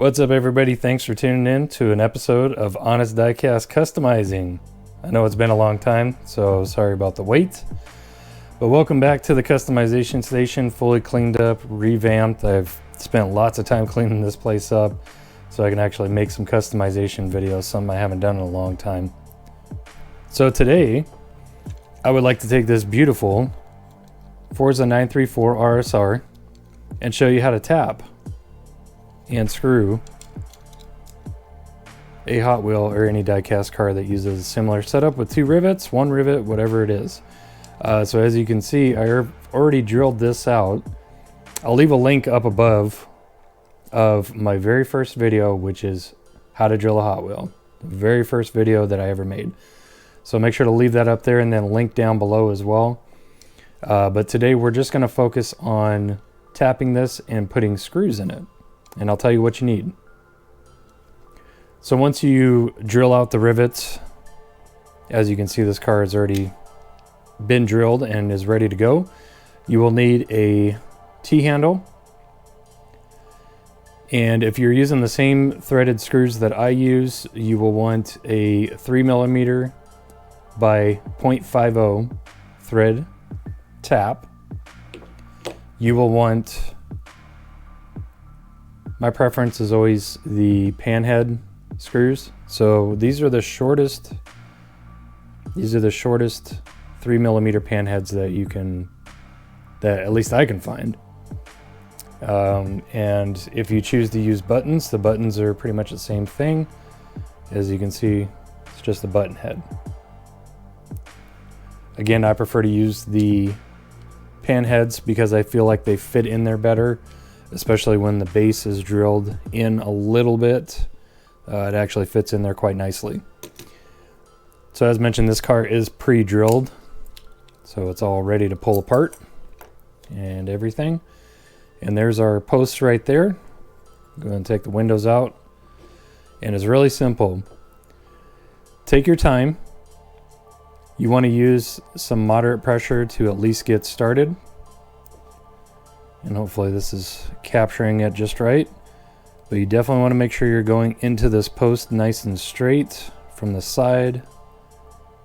What's up, everybody? Thanks for tuning in to an episode of Honest Diecast Customizing. I know it's been a long time, so sorry about the wait. But welcome back to the customization station, fully cleaned up, revamped. I've spent lots of time cleaning this place up so I can actually make some customization videos, something I haven't done in a long time. So today, I would like to take this beautiful Forza 934 RSR and show you how to tap and screw a Hot Wheel or any diecast car that uses a similar setup with two rivets, one rivet, whatever it is. So as you can see, I already drilled this out. I'll leave a link up above of my very first video, which is how to drill a Hot Wheel. The very first video that I ever made. So make sure to leave that up there and then link down below as well. But today we're just going to focus on tapping this and putting screws in it. And I'll tell you what you need. So once you drill out the rivets, as you can see, this car has already been drilled and is ready to go. You will need a T-handle. And if you're using the same threaded screws that I use, you will want a 3mm by 0.50 thread tap. You will want, my preference is always the pan head screws. So these are the shortest 3mm pan heads that you can, that at least I can find. And if you choose to use buttons, the buttons are pretty much the same thing. As you can see, it's just a button head. Again, I prefer to use the pan heads because I feel like they fit in there better, especially when the base is drilled in a little bit. It actually fits in there quite nicely. So as mentioned, this car is pre-drilled, so it's all ready to pull apart and everything. And there's our posts right there. Go ahead and take the windows out. And it's really simple. Take your time. You want to use some moderate pressure to at least get started. And hopefully this is capturing it just right. But you definitely want to make sure you're going into this post nice and straight from the side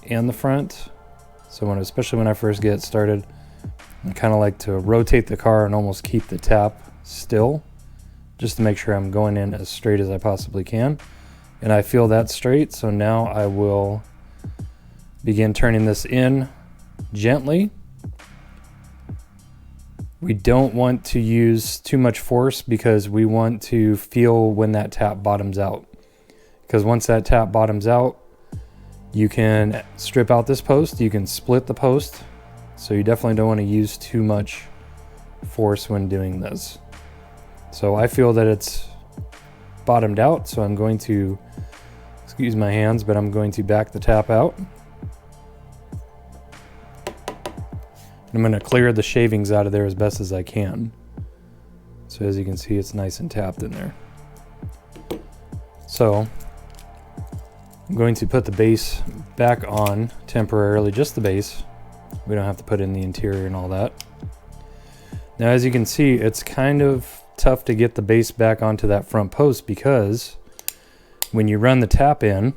and the front. So especially when I first get started, I kind of like to rotate the car and almost keep the tap still, just to make sure I'm going in as straight as I possibly can. And I feel that straight, so now I will begin turning this in gently. We don't want to use too much force because we want to feel when that tap bottoms out. Because once that tap bottoms out, you can strip out this post, you can split the post. So you definitely don't want to use too much force when doing this. So I feel that it's bottomed out, so I'm going to, excuse my hands, but I'm going to back the tap out. I'm going to clear the shavings out of there as best as I can. So as you can see, it's nice and tapped in there. So I'm going to put the base back on temporarily, just the base. We don't have to put in the interior and all that. Now, as you can see, it's kind of tough to get the base back onto that front post because when you run the tap in,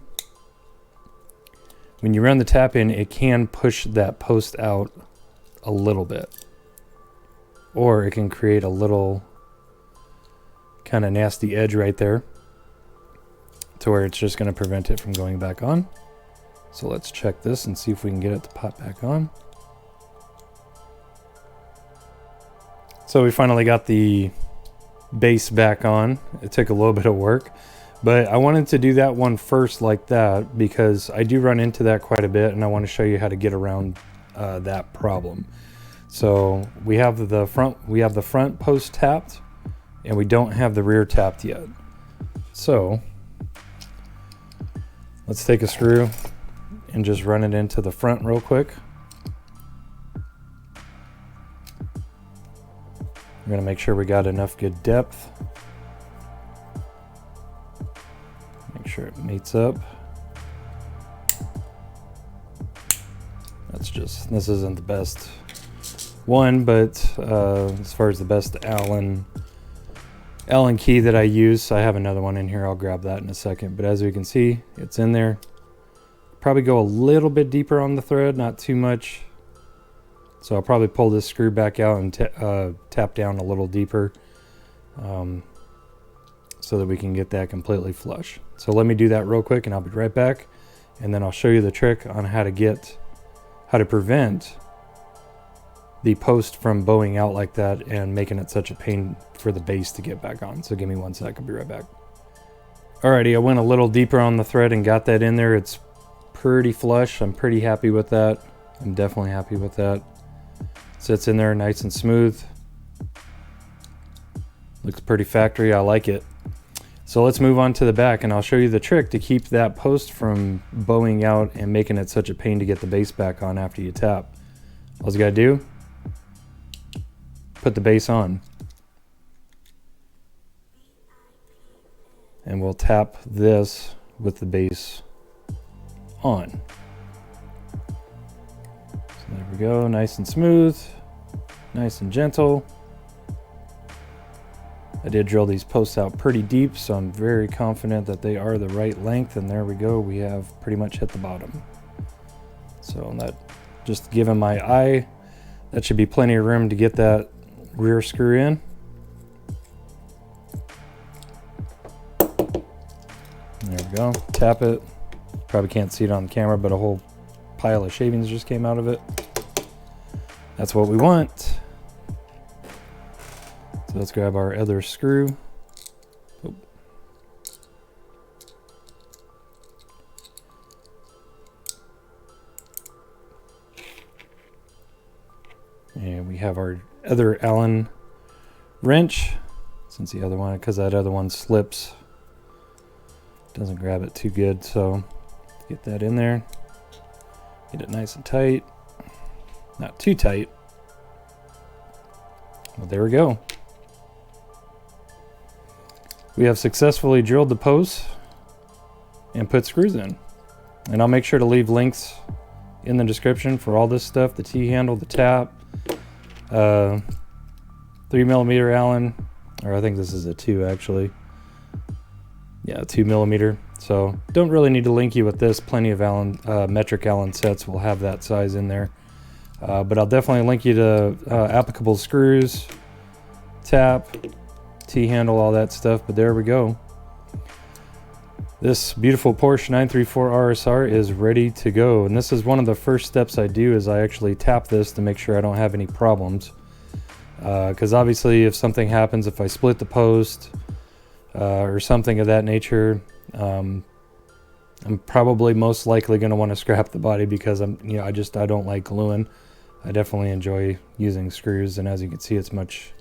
it can push that post out a little bit. Or it can create a little kind of nasty edge right there to where it's just going to prevent it from going back on. So let's check this and see if we can get it to pop back on. So we finally got the base back on. It took a little bit of work, but I wanted to do that one first like that because I do run into that quite a bit and I want to show you how to get around that problem. So we have the front post tapped and we don't have the rear tapped yet. So let's take a screw and just run it into the front real quick. We're going to make sure we got enough good depth. Make sure it meets up. This isn't the best one, but as far as the best Allen Allen key that I use. I have another one in here. I'll grab that in a second. But as we can see, it's in there. Probably go a little bit deeper on the thread, not too much. So I'll probably pull this screw back out and tap down a little deeper so that we can get that completely flush. So let me do that real quick and I'll be right back. And then I'll show you the trick on how to prevent the post from bowing out like that and making it such a pain for the base to get back on. So give me 1 sec, I'll be right back. Alrighty, I went a little deeper on the thread and got that in there. It's pretty flush. I'm pretty happy with that. I'm definitely happy with that. Sits in there nice and smooth. Looks pretty factory. I like it. So let's move on to the back and I'll show you the trick to keep that post from bowing out and making it such a pain to get the base back on after you tap. All you gotta do, put the base on. And we'll tap this with the base on. So there we go, nice and smooth, nice and gentle. I did drill these posts out pretty deep, so I'm very confident that they are the right length, and there we go, we have pretty much hit the bottom. So that, just given my eye, that should be plenty of room to get that rear screw in. There we go, tap it. Probably can't see it on the camera, but a whole pile of shavings just came out of it. That's what we want. So let's grab our other screw. Oh. And we have our other Allen wrench, since the other one, because that other one slips, doesn't grab it too good. So get that in there, get it nice and tight, not too tight. Well, there we go. We have successfully drilled the posts and put screws in. And I'll make sure to leave links in the description for all this stuff, the T-handle, the tap, 3mm Allen, or I think this is a 2 actually. Yeah, 2mm. So don't really need to link you with this. Plenty of Allen, metric Allen sets will have that size in there. But I'll definitely link you to applicable screws, tap, T-handle, all that stuff. But there we go. This beautiful Porsche 934 RSR is ready to go. And this is one of the first steps I do, is I actually tap this to make sure I don't have any problems. Because obviously if something happens, if I split the post or something of that nature, I'm probably most likely going to want to scrap the body, because I don't like gluing. I definitely enjoy using screws, and as you can see, it's much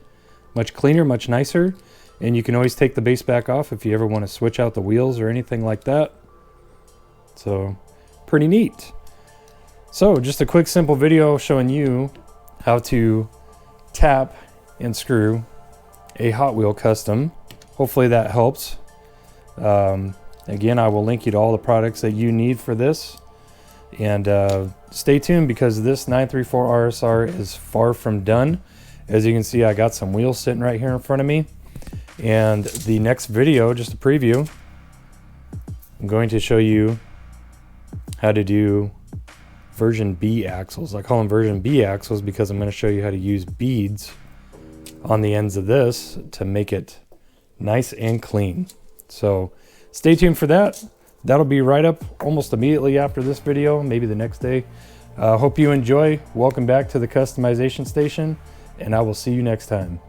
cleaner, much nicer. And you can always take the base back off if you ever want to switch out the wheels or anything like that. So pretty neat. So just a quick simple video showing you how to tap and screw a Hot Wheel custom. Hopefully that helps. Again, I will link you to all the products that you need for this. And stay tuned, because this 934 RSR is far from done. As you can see, I got some wheels sitting right here in front of me. And the next video, just a preview, I'm going to show you how to do version B axles. I call them version B axles because I'm going to show you how to use beads on the ends of this to make it nice and clean. So stay tuned for that. That'll be right up almost immediately after this video, maybe the next day. Hope you enjoy. Welcome back to the customization station, and I will see you next time.